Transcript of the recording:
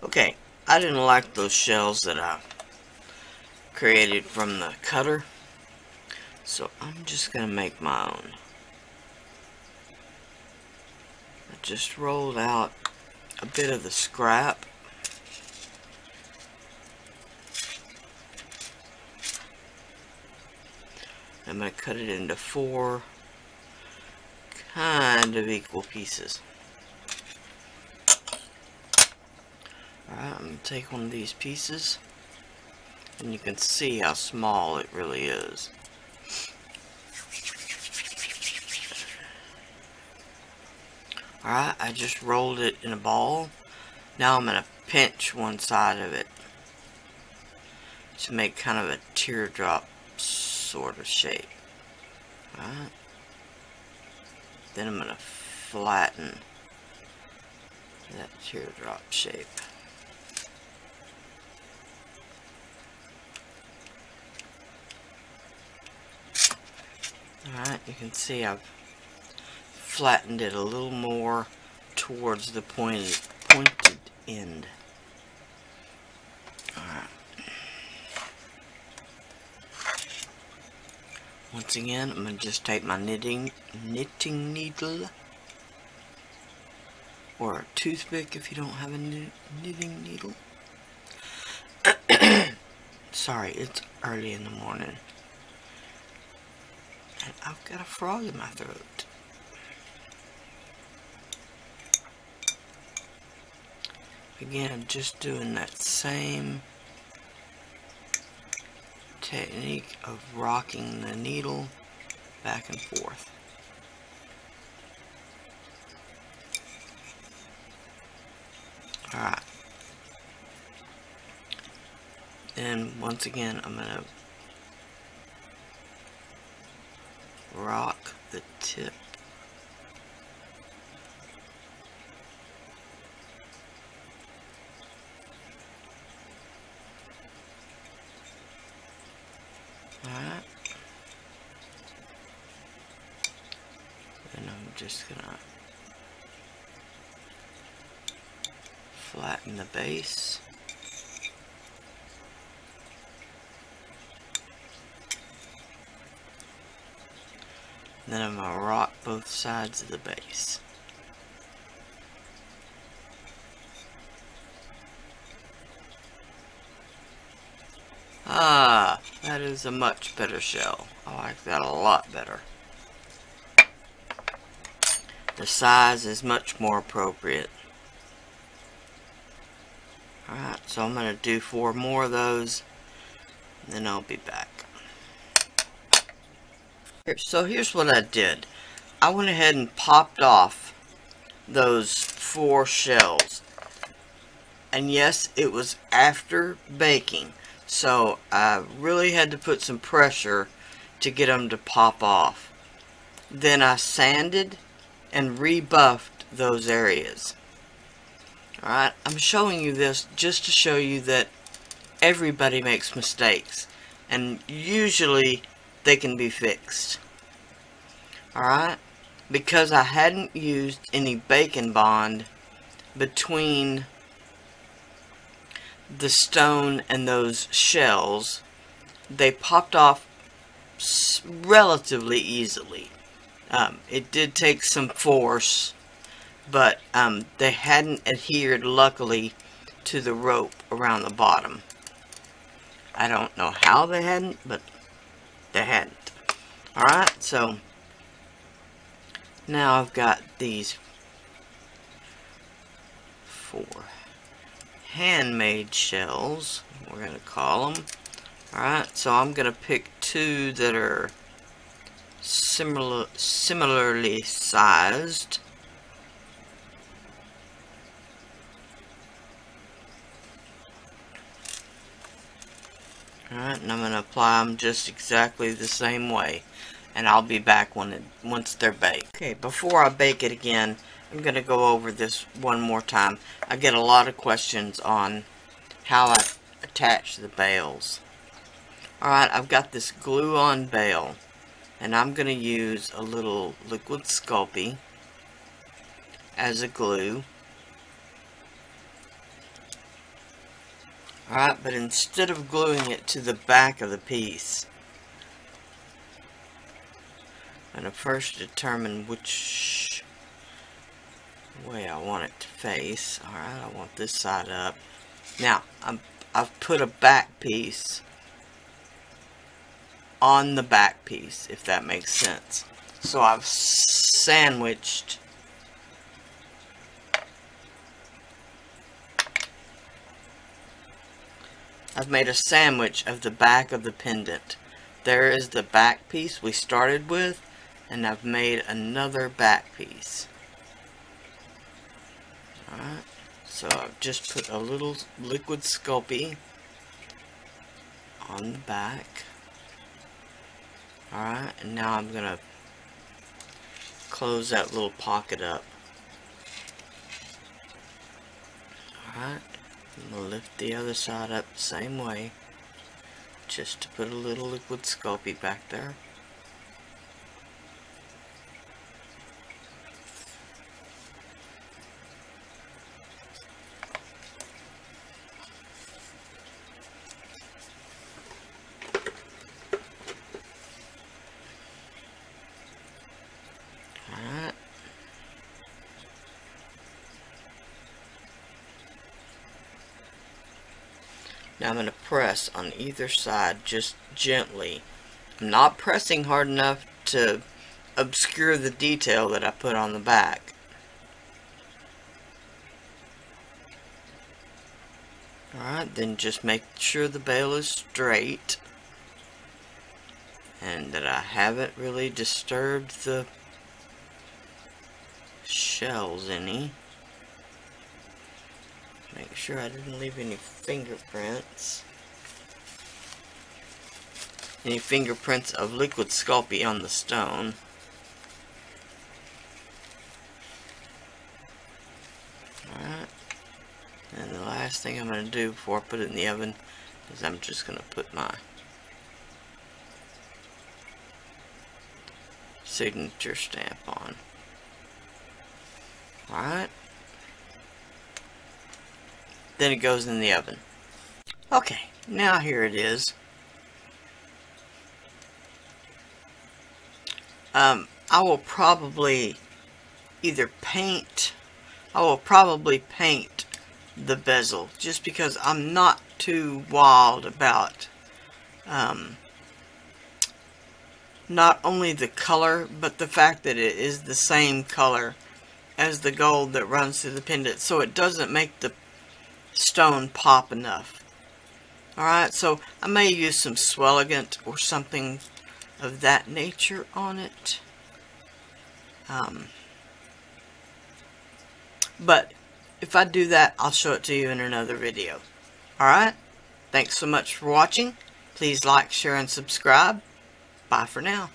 Okay, I didn't like those shells that I created from the cutter, so I'm just going to make my own. I just rolled out a bit of the scrap. I'm going to cut it into 4 kind of equal pieces. Alright, I'm going to take one of these pieces, and you can see how small it really is. Alright, I just rolled it in a ball. Now I'm going to pinch one side of it to make kind of a teardrop sort of shape. Alright. Then I'm going to flatten that teardrop shape. Alright, you can see I've flattened it a little more towards the pointed end. Alright. Once again, I'm going to just take my knitting needle, or a toothpick if you don't have a knitting needle. Sorry, it's early in the morning, and I've got a frog in my throat. Again, just doing that same technique of rocking the needle back and forth. Alright. And once again, I'm going to rock the tip. Alright. And I'm just gonna flatten the base. Then I'm gonna rock both sides of the base. Ah, that is a much better shell. I like that a lot better. The size is much more appropriate. Alright, so I'm going to do 4 more of those, and then I'll be back. So here's what I did. I went ahead and popped off those 4 shells. And yes, it was after baking. So I really had to put some pressure to get them to pop off. Then I sanded and rebuffed those areas. Alright, I'm showing you this just to show you that everybody makes mistakes. And usually they can be fixed. Alright, because I hadn't used any bacon bond between the stone and those shells, they popped off relatively easily. It did take some force, but they hadn't adhered, luckily, to the rope around the bottom. I don't know how they hadn't, but they hadn't. Alright, so now I've got these 4 handmade shells, we're going to call them. Alright, so I'm going to pick 2 that are similarly sized. Alright, and I'm going to apply them just exactly the same way. And I'll be back once they're baked. Okay, before I bake it again, I'm going to go over this one more time. I get a lot of questions on how I attach the bales. Alright, I've got this glue-on bale. And I'm going to use a little liquid Sculpey as a glue. Alright, but instead of gluing it to the back of the piece, I'm going to first determine which way I want it to face. Alright, I want this side up. Now, I've put a back piece on the back piece, if that makes sense. So I've sandwiched I've made a sandwich of the back of the pendant. There is the back piece we started with, and I've made another back piece. Alright, so I've just put a little liquid Sculpey on the back. Alright, and now I'm going to close that little pocket up. Alright, I'm going to lift the other side up the same way, just to put a little liquid Sculpey back there. Alright. Now I'm going to press on either side just gently. I'm not pressing hard enough to obscure the detail that I put on the back. Alright, then just make sure the bail is straight and that I haven't really disturbed the shells any. Make sure I didn't leave any fingerprints. Any fingerprints of liquid Sculpey on the stone. Alright. And the last thing I'm going to do before I put it in the oven is I'm just going to put my signature stamp on. Alright. Then it goes in the oven. Okay, now here it is. I will probably paint the bezel, just because I'm not too wild about not only the color, but the fact that it is the same color as the gold that runs through the pendant, so it doesn't make the stone pop enough. Alright, so I may use some Swelligant or something of that nature on it. But if I do that, I'll show it to you in another video. Alright, thanks so much for watching. Please like, share, and subscribe. Bye for now.